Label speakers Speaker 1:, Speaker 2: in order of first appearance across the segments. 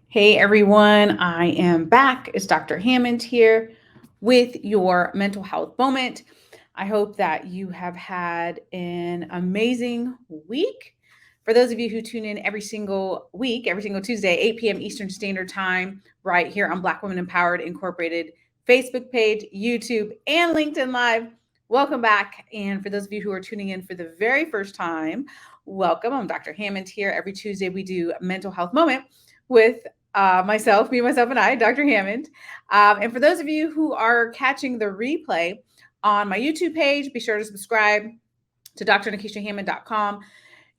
Speaker 1: Hey everyone, I am back. It's Dr. Hammond here with your mental health moment. I hope that you have had an amazing week. For those of you who tune in every single week, every single Tuesday, 8 p.m. Eastern Standard Time, right here on Black Women Empowered Incorporated Facebook page, YouTube, and LinkedIn Live, welcome back. And for those of you who are tuning in for the very first time, welcome. I'm Dr. Hammond here. Every Tuesday, we do a mental health moment with myself, and I, Dr. Hammond. And for those of you who are catching the replay on my YouTube page, be sure to subscribe to drnekeshiahammond.com.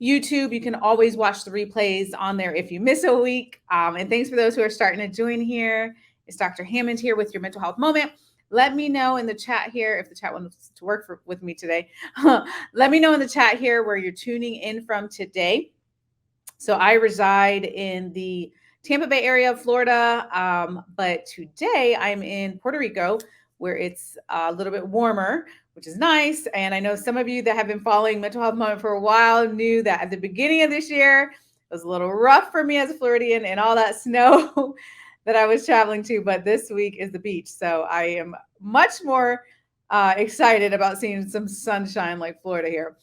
Speaker 1: YouTube, you can always watch the replays on there if you miss a week. And thanks for those who are starting to join here. It's Dr. Hammond here with your mental health moment. Let me know in the chat here if the chat wants to work with me today. Let me know in the chat here where you're tuning in from today. So I reside in the Tampa Bay area of Florida, but today I'm in Puerto Rico, where it's a little bit warmer, which is nice. And I know some of you that have been following Mental Health Moment for a while knew that at the beginning of this year, it was a little rough for me as a Floridian and all that snow that I was traveling to, but this week is the beach. So I am much more excited about seeing some sunshine like Florida here.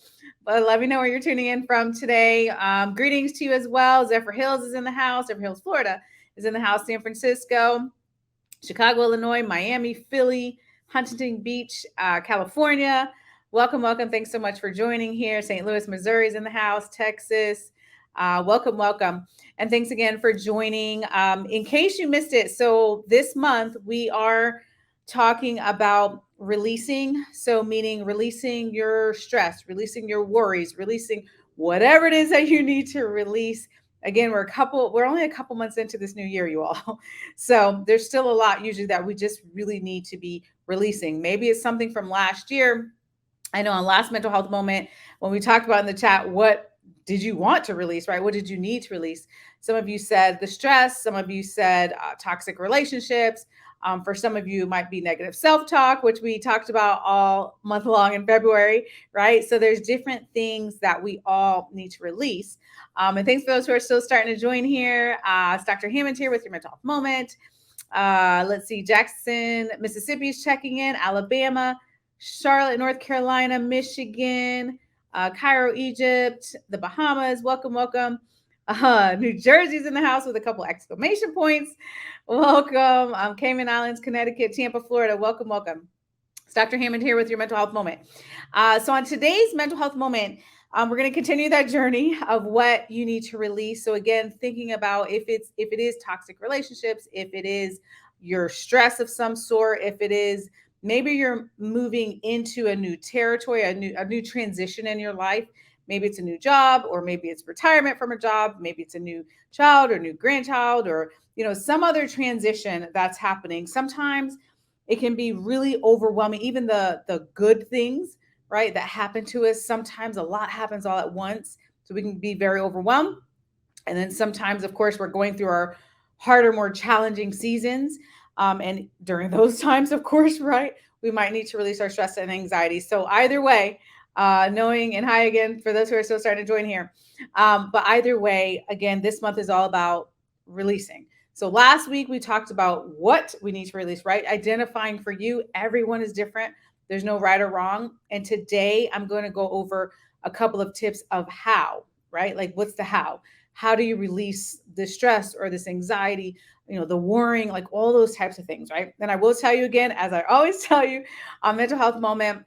Speaker 1: But let me know where you're tuning in from today. Greetings to you as well. Zephyr Hills is in the house. Zephyr Hills, Florida is in the house. San Francisco, Chicago, Illinois, Miami, Philly, Huntington Beach, California. Welcome, welcome. Thanks so much for joining here. St. Louis, Missouri is in the house. Texas. Welcome, welcome. And thanks again for joining. In case you missed it, so this month we are talking about releasing. So meaning releasing your stress, releasing your worries, releasing whatever it is that you need to release. Again, we're only a couple months into this new year, you all. So there's still a lot usually that we just really need to be releasing. Maybe it's something from last year. I know on last mental health moment, when we talked about in the chat, what did you want to release, right? What did you need to release? Some of you said the stress. Some of you said toxic relationships. For some of you, it might be negative self-talk, which we talked about all month long in February, right? So there's different things that we all need to release. And thanks for those who are still starting to join here. It's Dr. Hammond here with your mental health moment. Let's see, Jackson, Mississippi is checking in, Alabama, Charlotte, North Carolina, Michigan, Cairo, Egypt, the Bahamas. Welcome, welcome. New Jersey's in the house with a couple exclamation points. Welcome. Cayman Islands, Connecticut, Tampa, Florida. Welcome, welcome. It's Dr. Hammond here with your mental health moment. So on today's mental health moment, we're going to continue that journey of what you need to release. So again, thinking about if it is toxic relationships, if it is your stress of some sort, if it is maybe you're moving into a new territory, a new transition in your life. Maybe it's a new job, or maybe it's retirement from a job. Maybe it's a new child or new grandchild, or some other transition that's happening. Sometimes it can be really overwhelming. Even the good things, right, that happen to us. Sometimes a lot happens all at once, so we can be very overwhelmed. And then sometimes, of course, we're going through our harder, more challenging seasons. And during those times, of course, right, we might need to release our stress and anxiety. So either way, knowing, and hi again for those who are still starting to join here. But either way, again, this month is all about releasing. So last week we talked about what we need to release, right? Identifying for you, everyone is different. There's no right or wrong. And today I'm going to go over a couple of tips of how, right? Like what's the how? How do you release the stress or this anxiety, the worrying, like all those types of things, right? And I will tell you again, as I always tell you on Mental Health Moment,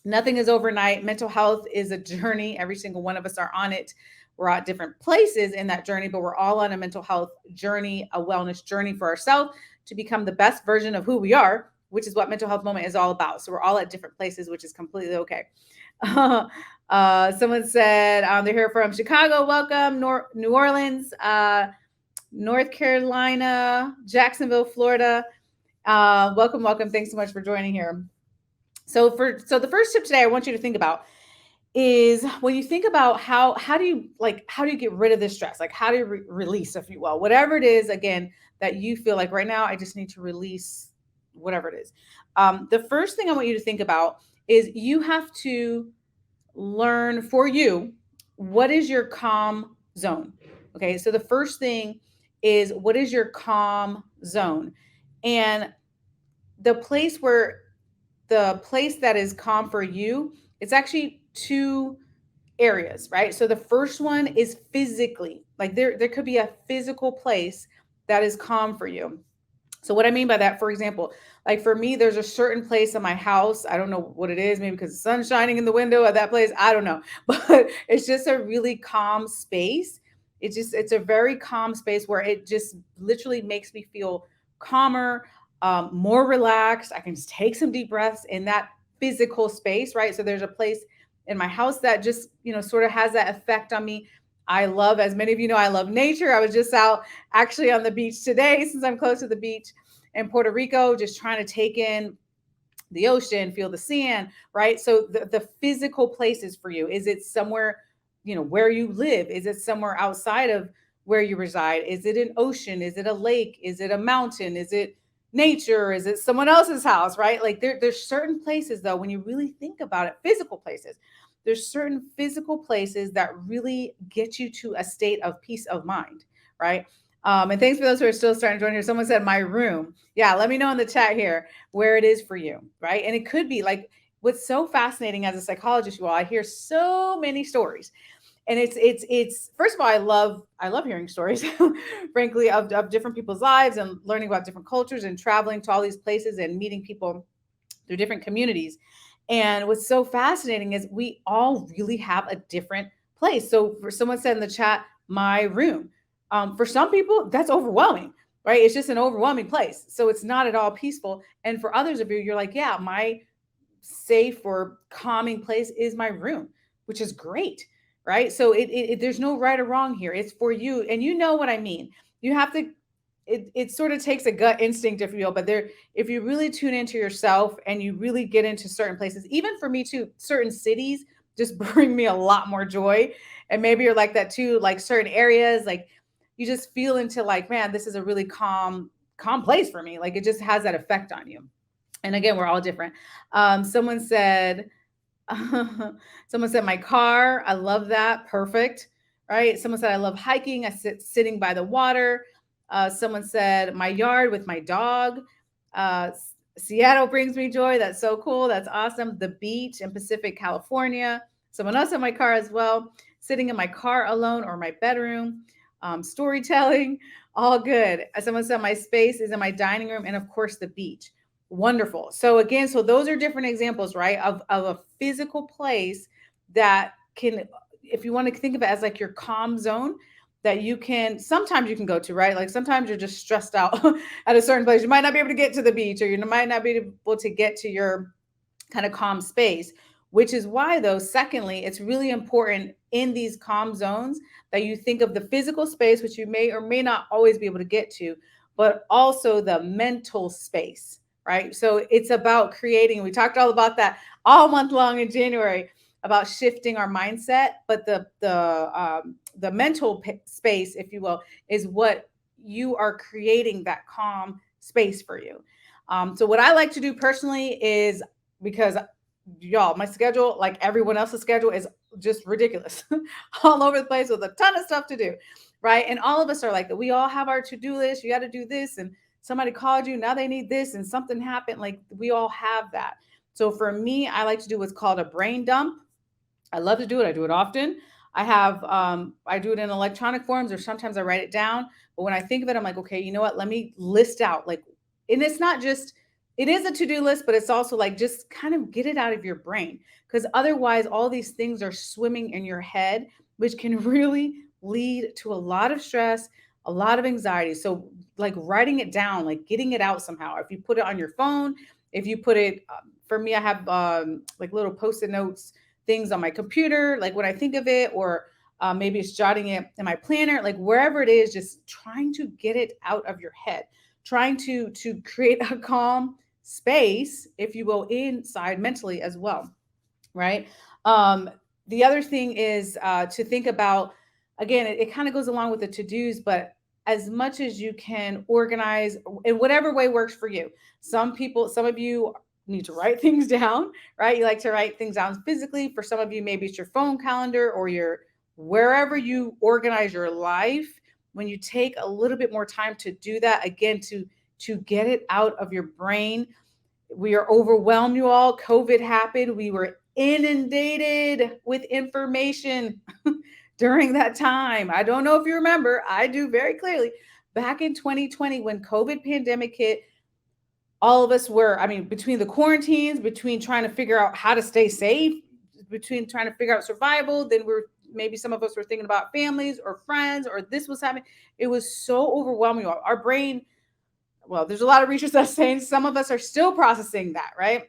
Speaker 1: nothing is overnight. Mental health is a journey. Every single one of us are on it. We're at different places in that journey, but we're all on a mental health journey, a wellness journey for ourselves to become the best version of who we are, which is what Mental Health Moment is all about. So we're all at different places, which is completely okay. Someone said they're here from Chicago. Welcome. New Orleans, North Carolina, Jacksonville, Florida. Welcome, welcome. Thanks so much for joining here. So the first tip today I want you to think about is when you think about how do you get rid of this stress? Like how do you release, if you will, whatever it is, again, that you feel like right now, I just need to release whatever it is. The first thing I want you to think about is you have to learn for you, what is your calm zone? Okay, so the first thing is, what is your calm zone? And the place where the place that is calm for you, it's actually two areas, right? So the first one is physically, like there could be a physical place that is calm for you. So what I mean by that, for example, like for me, there's a certain place in my house. I don't know what it is, maybe because the sun's shining in the window at that place. I don't know. But it's just a really calm space. It's a very calm space where it just literally makes me feel calmer, more relaxed. I can just take some deep breaths in that physical space, right? So there's a place in my house that just, sort of has that effect on me. I love, as many of you know, I love nature. I was just out actually on the beach today, since I'm close to the beach in Puerto Rico, just trying to take in the ocean, feel the sand, right? So the physical places for you, is it somewhere, where you live? Is it somewhere outside of where you reside? Is it an ocean? Is it a lake? Is it a mountain? Is it nature? Is it someone else's house, right? Like there's certain places, though, when you really think about it, physical places, there's certain physical places that really get you to a state of peace of mind, right? And thanks for those who are still starting to join here. Someone said my room. Yeah, let me know in the chat here where it is for you, right? And it could be like, what's so fascinating as a psychologist, you all, I hear so many stories. And it's first of all, I love hearing stories, frankly, of different people's lives, and learning about different cultures, and traveling to all these places and meeting people through different communities. And what's so fascinating is we all really have a different place. So for someone said in the chat, my room. For some people, that's overwhelming, right? It's just an overwhelming place. So it's not at all peaceful. And for others of you, you're like, yeah, my safe or calming place is my room, which is great, right? So there's no right or wrong here. It's for you, and you know what I mean. You have to. It sort of takes a gut instinct, if you will, but there, if you really tune into yourself and you really get into certain places, even for me too, certain cities just bring me a lot more joy. And maybe you're like that too, like certain areas, like you just feel into like, man, this is a really calm place for me. Like it just has that effect on you. And again, we're all different. Someone said, someone said my car. I love that. Perfect. Right. Someone said I love hiking. I sitting by the water. Someone said my yard with my dog. Seattle brings me joy. That's so cool. That's awesome. The beach in Pacific California. Someone else in my car as well. Sitting in my car alone or my bedroom. Storytelling. All good. Someone said my space is in my dining room, and of course the beach. Wonderful. So again, so those are different examples, right? Of a physical place that can, if you want to think of it as like your calm zone, that you can, sometimes you can go to, right? Like sometimes you're just stressed out at a certain place. You might not be able to get to the beach, or you might not be able to get to your kind of calm space, which is why, though, secondly, it's really important in these calm zones that you think of the physical space, which you may or may not always be able to get to, but also the mental space, right? So it's about creating, we talked all about that all month long in January, about shifting our mindset, but the mental space, if you will, is what you are creating that calm space for you. So what I like to do personally is, because y'all, my schedule, like everyone else's schedule, is just ridiculous, all over the place with a ton of stuff to do, right? And all of us are like that. We all have our to-do list. You got to do this, and somebody called you, now they need this, and something happened. Like we all have that. So for me, I like to do what's called a brain dump. I love to do it. I do it often. I do it in electronic forms, or sometimes I write it down. But when I think of it, I'm like, okay, you know what? Let me list out, like, and it's not just, it is a to-do list, but it's also like, just kind of get it out of your brain. Because otherwise all these things are swimming in your head, which can really lead to a lot of stress, a lot of anxiety. So like writing it down, like getting it out somehow. If you put it on your phone, if you put it, for me, I have like little post-it notes, things on my computer, like when I think of it, or maybe it's jotting it in my planner, like wherever it is, just trying to get it out of your head, trying to create a calm space, if you will, inside mentally as well, right? Um, the other thing is to think about, again, it kind of goes along with the to-dos, but as much as you can organize in whatever way works for you. Some people, some of you need to write things down, right? You like to write things down physically. For some of you, maybe it's your phone calendar or your wherever you organize your life. When you take a little bit more time to do that, again, to get it out of your brain. We are overwhelmed, you all. COVID happened. We were inundated with information during that time. I don't know if you remember. I do very clearly. Back in 2020, when COVID pandemic hit, all of us were, I mean, between the quarantines, between trying to figure out how to stay safe, between trying to figure out survival, then we're maybe some of us were thinking about families or friends, or this was happening. It was so overwhelming. Our brain, well, there's a lot of research that's saying some of us are still processing that, right?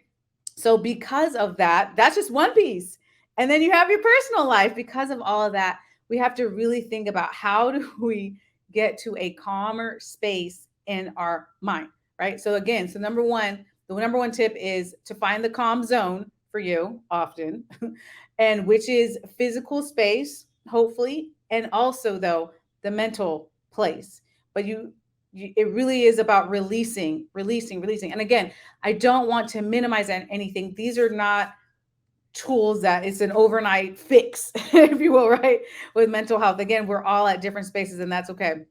Speaker 1: So because of that, that's just one piece. And then you have your personal life. Because of all of that, we have to really think about how do we get to a calmer space in our mind, right? So again, so the number one tip is to find the calm zone for you often, and which is physical space, hopefully, and also though the mental place. But it really is about releasing. And again, I don't want to minimize anything. These are not tools that it's an overnight fix, if you will, right? With mental health. Again, we're all at different spaces, and that's okay.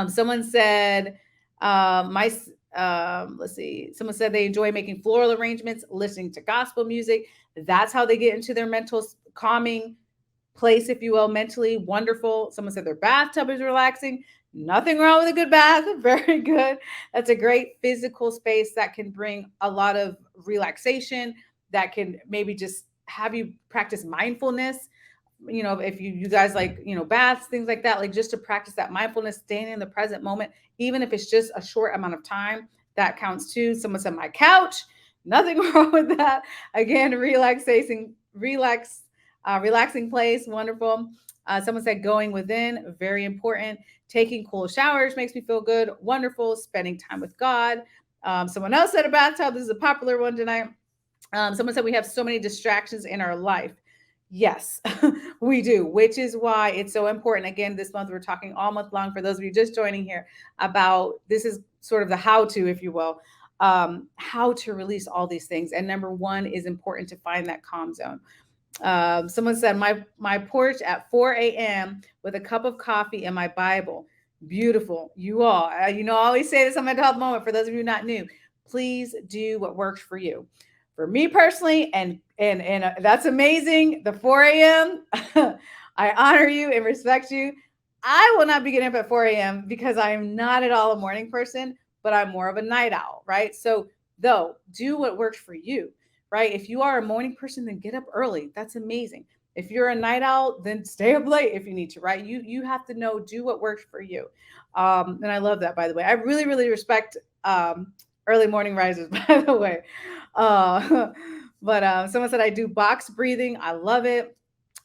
Speaker 1: Someone said, let's see, someone said they enjoy making floral arrangements, listening to gospel music. That's how they get into their mental calming place, if you will, mentally. Wonderful. Someone said their bathtub is relaxing. Nothing wrong with a good bath. Very good. That's a great physical space that can bring a lot of relaxation, that can maybe just have you practice mindfulness. If you guys like, baths, things like that, like just to practice that mindfulness, staying in the present moment, even if it's just a short amount of time, that counts too. Someone said my couch. Nothing wrong with that. Again, relaxing place. Wonderful. Someone said going within, very important. Taking cool showers makes me feel good. Wonderful. Spending time with God. Someone else said a bathtub. This is a popular one tonight. Someone said we have so many distractions in our life. Yes, we do, which is why it's so important. Again, this month we're talking all month long, for those of you just joining here, about this is sort of the how to, if you will, how to release all these things. And number one is important to find that calm zone. Someone said my porch at 4 a.m. with a cup of coffee and my Bible. Beautiful. You all, I always say this on Mental Health Moment. For those of you not new, please do what works for you. For me personally, and that's amazing. The 4 a.m. I honor you and respect you. I will not be getting up at 4 a.m. because I am not at all a morning person, but I'm more of a night owl, right? So though, do what works for you, right? If you are a morning person, then get up early. That's amazing. If you're a night owl, then stay up late if you need to, right? You have to know, do what works for you. And I love that, by the way. I really, really respect early morning risers, by the way. But someone said I do box breathing. I love it.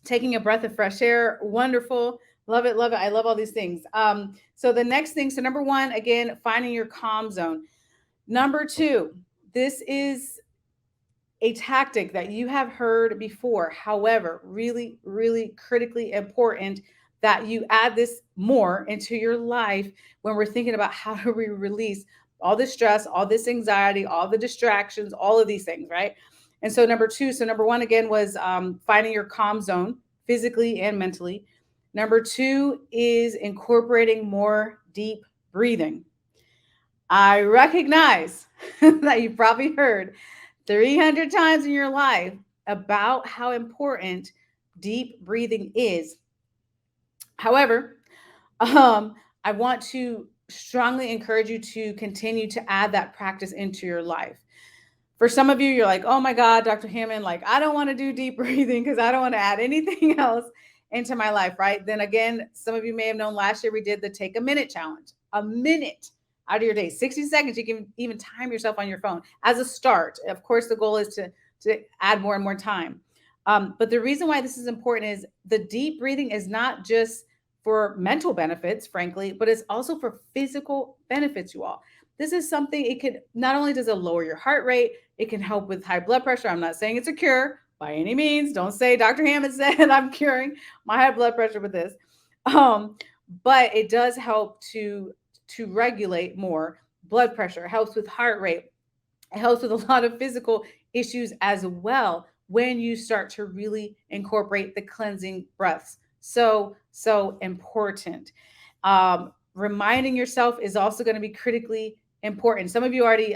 Speaker 1: Taking a breath of fresh air. Wonderful. Love it. Love it. I love all these things. So the next thing, so number one, again, finding your calm zone. Number two, this is a tactic that you have heard before. However, really, really critically important that you add this more into your life when we're thinking about how do we release all this stress, all this anxiety, all the distractions, all of these things, right? And so number one again was finding your calm zone physically and mentally. Number two is incorporating more deep breathing. I recognize that you've probably heard 300 times in your life about how important deep breathing is. However, I want to strongly encourage you to continue to add that practice into your life. For some of you, you're like, oh my God, Dr. Hammond, like, I don't want to do deep breathing because I don't want to add anything else into my life, right? Then again, some of you may have known last year we did the take a minute challenge. A minute out of your day, 60 seconds. You can even time yourself on your phone as a start. Of course, the goal is to add more and more time. But the reason why this is important is the deep breathing is not just for mental benefits, frankly, but it's also for physical benefits, you all. This is something, it could, not only does it lower your heart rate, it can help with high blood pressure. I'm not saying it's a cure by any means. Don't say Dr. Hammond said I'm curing my high blood pressure with this. But it does help to regulate more blood pressure, helps with heart rate. It helps with a lot of physical issues as well when you start to really incorporate the cleansing breaths. So important. Reminding yourself is also going to be critically important. Some of you already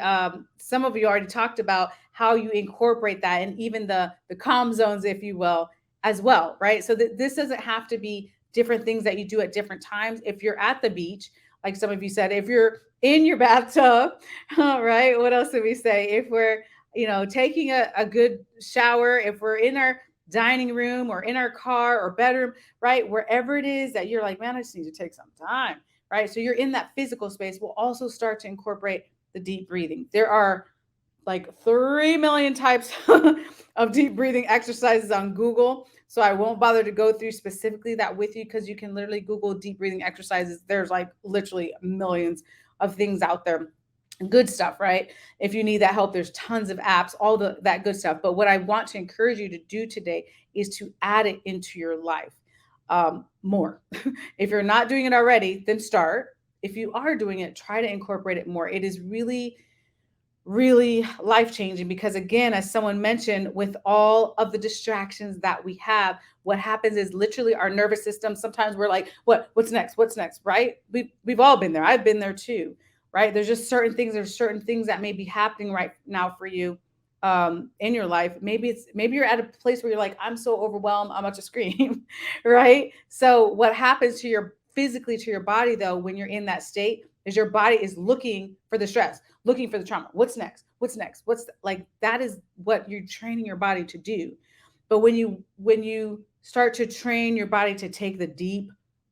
Speaker 1: talked about how you incorporate that, and even the calm zones, if you will, as well, right? So that this doesn't have to be different things that you do at different times. If you're at the beach, like some of you said, if you're in your bathtub, right? What else did we say? If we're, taking a good shower, if we're in our dining room or in our car or bedroom, right? Wherever it is that you're like, man, I just need to take some time, right? So you're in that physical space. We'll also start to incorporate the deep breathing. There are like 3 million types of deep breathing exercises on Google. So I won't bother to go through specifically that with you, because you can literally Google deep breathing exercises. There's like literally millions of things out there. Good stuff, right? If you need that help, there's tons of apps, all that good stuff. But what I want to encourage you to do today is to add it into your life more. If you're not doing it already, then start. If you are doing it, try to incorporate it more. It is really life changing, because again, as someone mentioned, with all of the distractions that we have, what happens is literally our nervous system, sometimes we're like, what's next, right? We've all been there. I've been there too, right? There's certain things that may be happening right now for you in your life. Maybe you're at a place where you're like, I'm so overwhelmed, I'm about to scream. Right? So what happens to your physically to your body, though, when you're in that state, is your body is looking for the stress, looking for the trauma. What's next? Like that is what you're training your body to do. But when you start to train your body to take the deep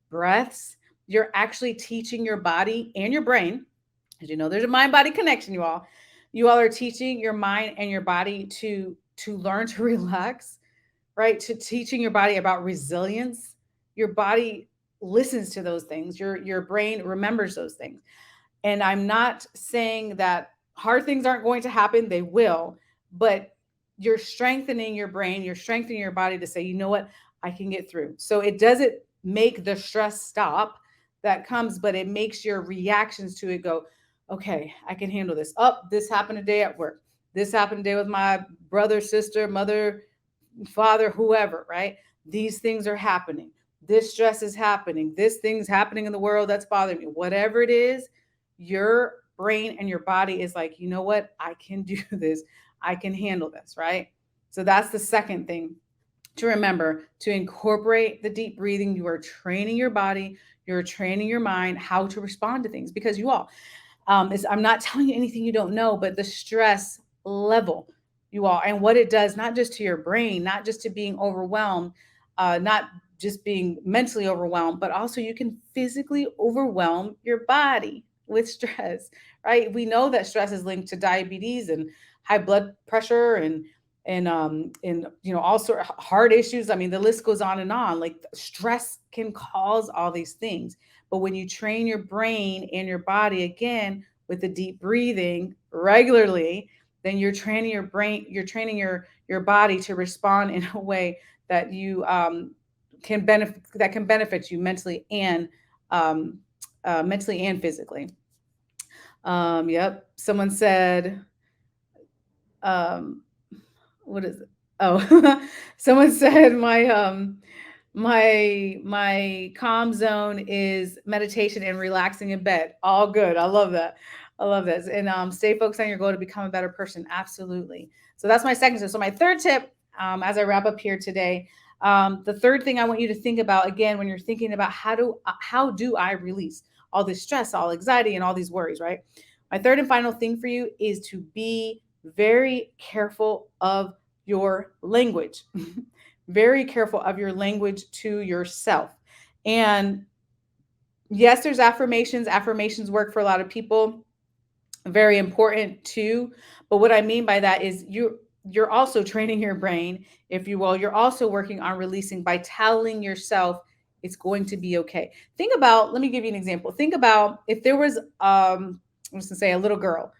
Speaker 1: breaths, you're actually teaching your body and your brain, as you know, there's a mind body connection, you all are teaching your mind and your body to learn to relax, right? To teaching your body about resilience. Your body listens to those things. Your brain remembers those things. And I'm not saying that hard things aren't going to happen, they will, but you're strengthening your brain, you're strengthening your body to say, you know what, I can get through. So it doesn't make the stress stop that comes, but it makes your reactions to it go, okay, I can handle this. Oh, this happened today at work. This happened today with my brother, sister, mother, father, whoever, right? These things are happening. This stress is happening. This thing's happening in the world that's bothering me. Whatever it is, your brain and your body is like, you know what? I can do this. I can handle this, right? So that's the second thing to remember, to incorporate the deep breathing. You are training your body, you're training your mind how to respond to things, because I'm not telling you anything you don't know, but the stress level, you all, and what it does, not just to your brain, not just to being overwhelmed, not just being mentally overwhelmed, but also you can physically overwhelm your body with stress, right? We know that stress is linked to diabetes and high blood pressure and all sort of heart issues. I mean, the list goes on and on. Like stress can cause all these things. But when you train your brain and your body again with the deep breathing regularly, then you're training your brain, you're training your body to respond in a way that you can benefit you um, mentally and physically. Yep. Someone said, um, what is it? Oh, someone said my calm zone is meditation and relaxing in bed. All good. I love that. I love this. And stay focused on your goal to become a better person. Absolutely. So that's my second tip. So my third tip, as I wrap up here today, the third thing I want you to think about again when you're thinking about how do I release all this stress, all anxiety, and all these worries, right? My third and final thing for you is to be very careful of your language. Very careful of your language to yourself. And yes, there's affirmations. Affirmations work for a lot of people. Very important too. But what I mean by that is you're also training your brain, if you will. You're also working on releasing by telling yourself it's going to be okay. Think about, let me give you an example. Think about if there was I was gonna say a little girl,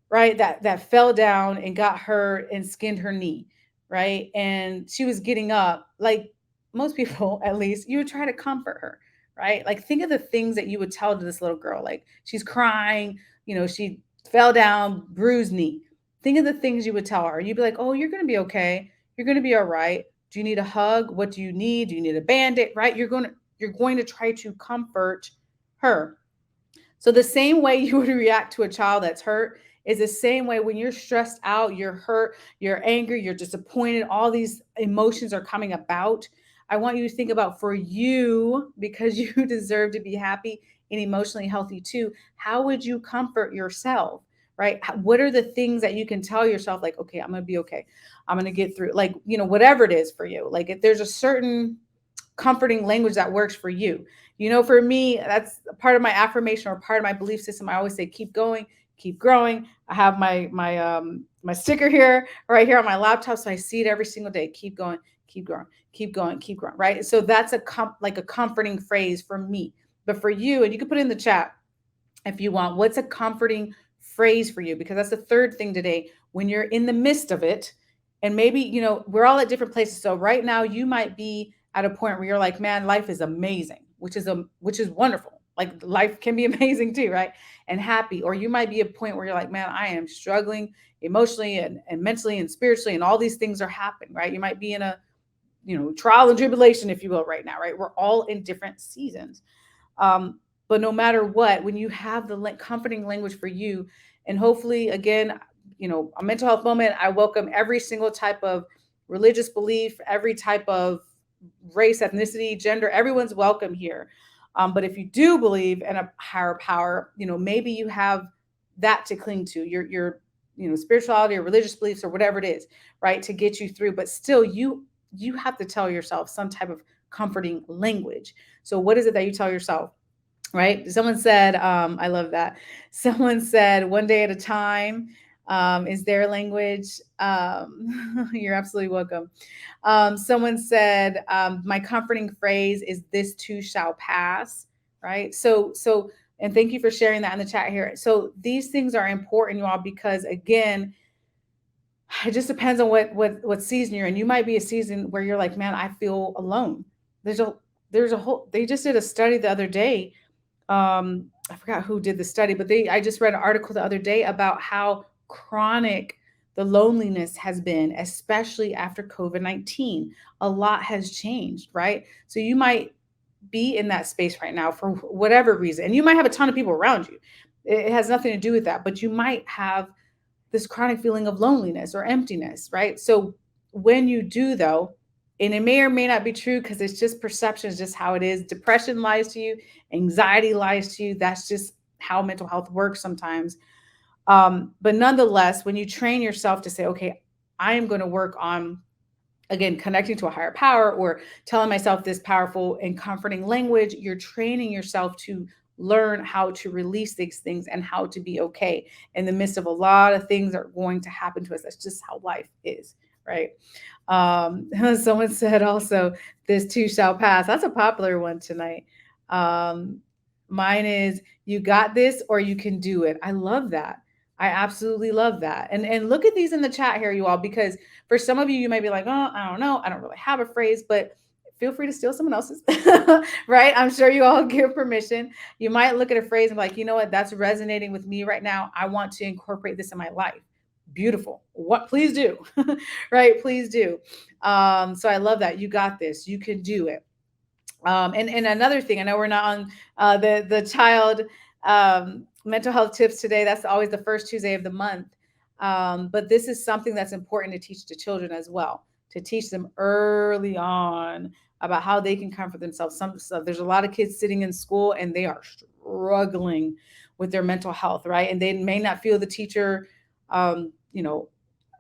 Speaker 1: right, that fell down and got hurt and skinned her knee, right, and she was getting up. Like most people, at least, you would try to comfort her, right? Like think of the things that you would tell to this little girl. Like she's crying, she fell down, bruised knee. Think of the things you would tell her. You'd be like, oh, you're going to be okay. You're going to be all right. Do you need a hug? What do you need? Do you need a Band-Aid? Right? You're going to try to comfort her. So the same way you would react to a child that's hurt is the same way when you're stressed out, you're hurt, you're angry, you're disappointed, all these emotions are coming about. I want you to think about, for you, because you deserve to be happy and emotionally healthy too, how would you comfort yourself? Right? What are the things that you can tell yourself, like, okay, I'm going to be okay. I'm going to get through, like, whatever it is for you. Like, if there's a certain comforting language that works for you. For me, that's part of my affirmation or part of my belief system. I always say, keep going, keep growing. I have my sticker here, right here on my laptop, so I see it every single day. Keep going, keep growing, keep going, keep growing. Right. So that's like a comforting phrase for me. But for you, and you can put it in the chat if you want, what's a comforting phrase for you? Because that's the third thing today. When you're in the midst of it, and maybe, we're all at different places. So right now you might be at a point where you're like, man, life is amazing, which is wonderful. Like, life can be amazing too, right? And happy. Or you might be at a point where you're like, man, I am struggling emotionally and mentally and spiritually, and all these things are happening, right? You might be in a, trial and tribulation, if you will, right now, right? We're all in different seasons. But no matter what, when you have the comforting language for you, and hopefully, again, a mental health moment, I welcome every single type of religious belief, every type of race, ethnicity, gender, everyone's welcome here. But if you do believe in a higher power, maybe you have that to cling to, your spirituality or religious beliefs or whatever it is, right, to get you through. But still, you have to tell yourself some type of comforting language. So what is it that you tell yourself? Right? Someone said, I love that. Someone said, one day at a time, is their language. You're absolutely welcome. Someone said, my comforting phrase is, this too shall pass. Right? So, and thank you for sharing that in the chat here. So these things are important, you all, because again, it just depends on what season you're in. You might be a season where you're like, man, I feel alone. There's a whole, they just did a study the other day. I forgot who did the study, but I just read an article the other day about how chronic the loneliness has been, especially after COVID-19. A lot has changed, right? So you might be in that space right now for whatever reason, and you might have a ton of people around you. It has nothing to do with that, but you might have this chronic feeling of loneliness or emptiness, right? So when you do, though, and it may or may not be true, because it's just perception, is just how it is. Depression lies to you, anxiety lies to you. That's just how mental health works sometimes. But nonetheless, when you train yourself to say, okay, I am going to work on, again, connecting to a higher power, or telling myself this powerful and comforting language, you're training yourself to learn how to release these things and how to be okay in the midst of a lot of things that are going to happen to us. That's just how life is, right? Someone said also, this too shall pass. That's a popular one tonight. Mine is, you got this, or you can do it. I love that. I absolutely love that. And look at these in the chat here, you all, because for some of you, you might be like, oh, I don't know. I don't really have a phrase, but feel free to steal someone else's, right? I'm sure you all give permission. You might look at a phrase and be like, you know what, that's resonating with me right now. I want to incorporate this in my life. Beautiful. What? Please do. Right? Please do. So I love that. You got this. You can do it. And another thing, I know we're not on the child mental health tips today. That's always the first Tuesday of the month. But this is something that's important to teach to children as well, to teach them early on about how they can comfort themselves. So there's a lot of kids sitting in school and they are struggling with their mental health, right? And they may not feel the teacher,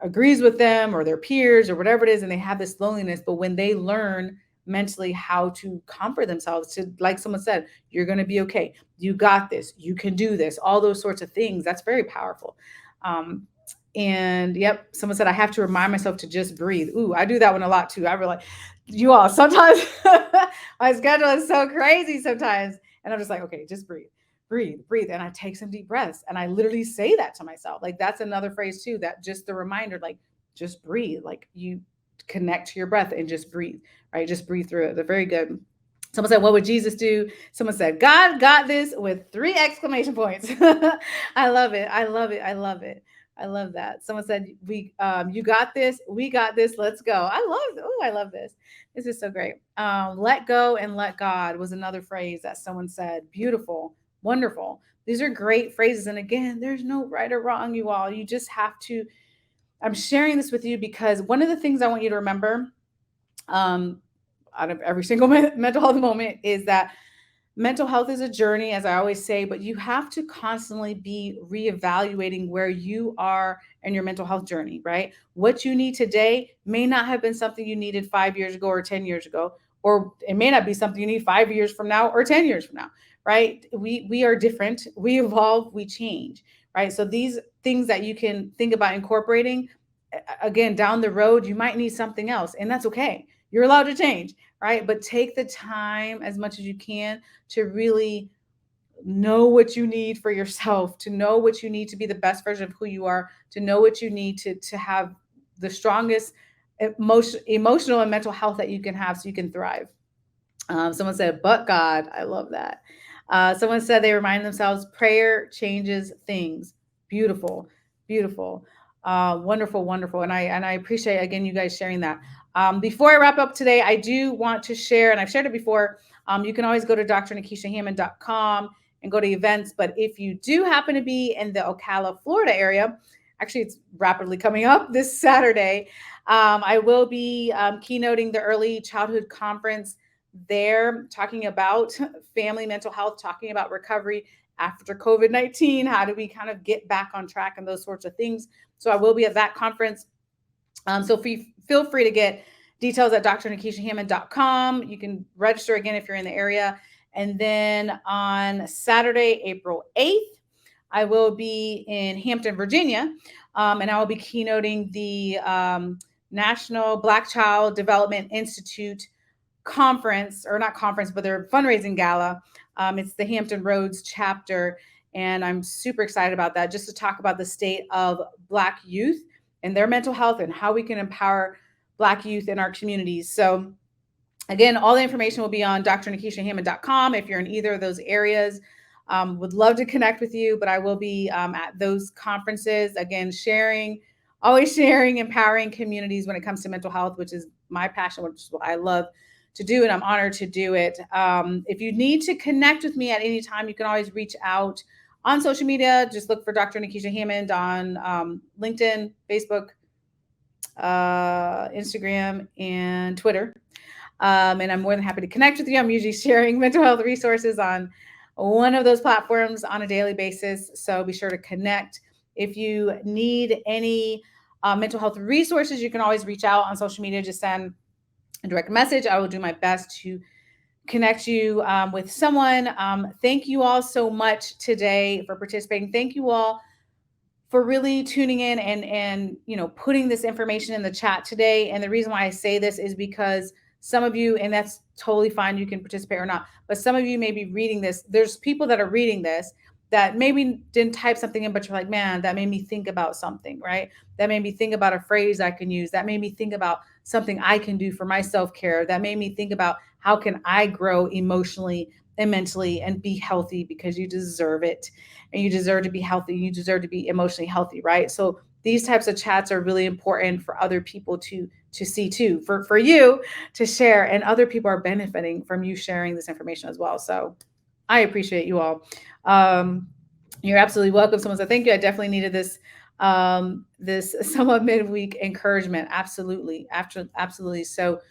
Speaker 1: agrees with them, or their peers, or whatever it is, and they have this loneliness. But when they learn mentally how to comfort themselves, to, like someone said, you're going to be okay, you got this, you can do this, all those sorts of things, that's very powerful. And yep, someone said, I have to remind myself to just breathe. Ooh, I do that one a lot too. I really, you all, sometimes my schedule is so crazy sometimes, and I'm just like, okay, just breathe, breathe. And I take some deep breaths, and I literally say that to myself. Like, that's another phrase too, that just the reminder, like, just breathe, like, you connect to your breath and just breathe, right? Just breathe through it. They're very good. Someone said, what would Jesus do? Someone said, God got this, with 3 exclamation points. I love it. I love it. I love it. I love that. Someone said, you got this. We got this. Let's go. I love this. This is so great. Let go and let God was another phrase that someone said. Beautiful, wonderful. These are great phrases. And again, there's no right or wrong, you all. You just have to, I'm sharing this with you because one of the things I want you to remember, um, out of every single mental health moment is that mental health is a journey, as I always say, but you have to constantly be reevaluating where you are in your mental health journey, right? What you need today may not have been something you needed 5 years ago or 10 years ago, or it may not be something you need 5 years from now or 10 years from now, right? We are different, we evolve, we change, right? So these things that you can think about incorporating, again, down the road, you might need something else, and that's okay. You're allowed to change, right? But take the time as much as you can to really know what you need for yourself, to know what you need to be the best version of who you are, to know what you need to have the strongest emotional and mental health that you can have so you can thrive. Someone said, but God, I love that. Someone said they remind themselves prayer changes things. Beautiful, beautiful, wonderful, wonderful. And I appreciate again you guys sharing that. Before I wrap up today, I do want to share, and I've shared it before. You can always go to drnekeshiahammond.com and go to events. But if you do happen to be in the Ocala, Florida area, actually it's rapidly coming up this Saturday. I will be keynoting the Early Childhood Conference there, talking about family mental health, talking about recovery after COVID-19. How do we kind of get back on track and those sorts of things? So I will be at that conference. So feel free to get details at drnekeshiahammond.com. You can register again if you're in the area. And then on Saturday, April 8th, I will be in Hampton, Virginia, and I will be keynoting the National Black Child Development Institute conference, or not conference, but their fundraising gala. It's the Hampton Roads chapter, and I'm super excited about that, just to talk about the state of Black youth and their mental health and how we can empower Black youth in our communities. So again, all the information will be on drnekeshiahammond.com if you're in either of those areas. Would love to connect with you, but I will be at those conferences, again, always sharing, empowering communities when it comes to mental health, which is my passion, which is what I love to do, and I'm honored to do it. If you need to connect with me at any time, you can always reach out on social media. Just look for Dr. Nekeshia Hammond on LinkedIn, Facebook, Instagram, and Twitter. And I'm more than happy to connect with you. I'm usually sharing mental health resources on one of those platforms on a daily basis. So be sure to connect. If you need any mental health resources, you can always reach out on social media. Just send a direct message. I will do my best to connect you with someone. Thank you all so much today for participating. Thank you all for really tuning in and putting this information in the chat today. And the reason why I say this is because some of you, and that's totally fine, you can participate or not, but some of you may be reading this. There's people that are reading this that maybe didn't type something in, but you're like, man, that made me think about something, right? That made me think about a phrase I can use. That made me think about something I can do for my self-care. That made me think about how can I grow emotionally and mentally and be healthy, because you deserve it. And you deserve to be healthy. You deserve to be emotionally healthy, right? So these types of chats are really important for other people to see too, for you to share, and other people are benefiting from you sharing this information as well. So I appreciate you all. You're absolutely welcome. Someone said, thank you. I definitely needed this somewhat midweek encouragement. Absolutely. Absolutely. So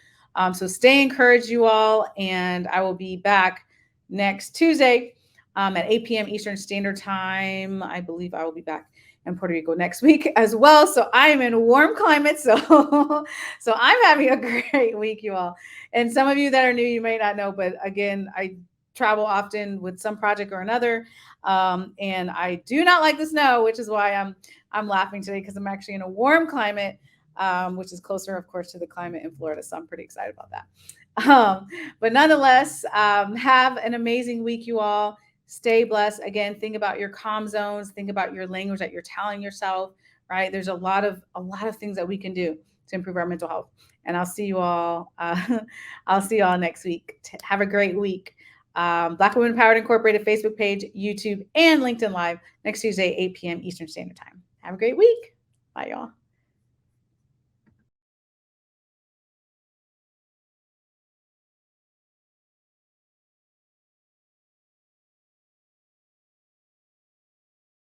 Speaker 1: stay encouraged, you all. And I will be back next Tuesday at 8 p.m. Eastern Standard Time. I believe I will be back in Puerto Rico next week as well. So I am in a warm climate. So I'm having a great week, you all. And some of you that are new, you may not know, but again, I travel often with some project or another. And I do not like the snow, which is why I'm laughing today, because I'm actually in a warm climate, which is closer, of course, to the climate in Florida. So I'm pretty excited about that. But nonetheless, have an amazing week, you all. Stay blessed. Again, think about your calm zones. Think about your language that you're telling yourself, right? There's a lot of things that we can do to improve our mental health. And I'll see you all. I'll see you all next week. Have a great week. Black Women Empowered Incorporated Facebook page, YouTube, and LinkedIn Live next Tuesday, 8 p.m. Eastern Standard Time. Have a great week. Bye, y'all.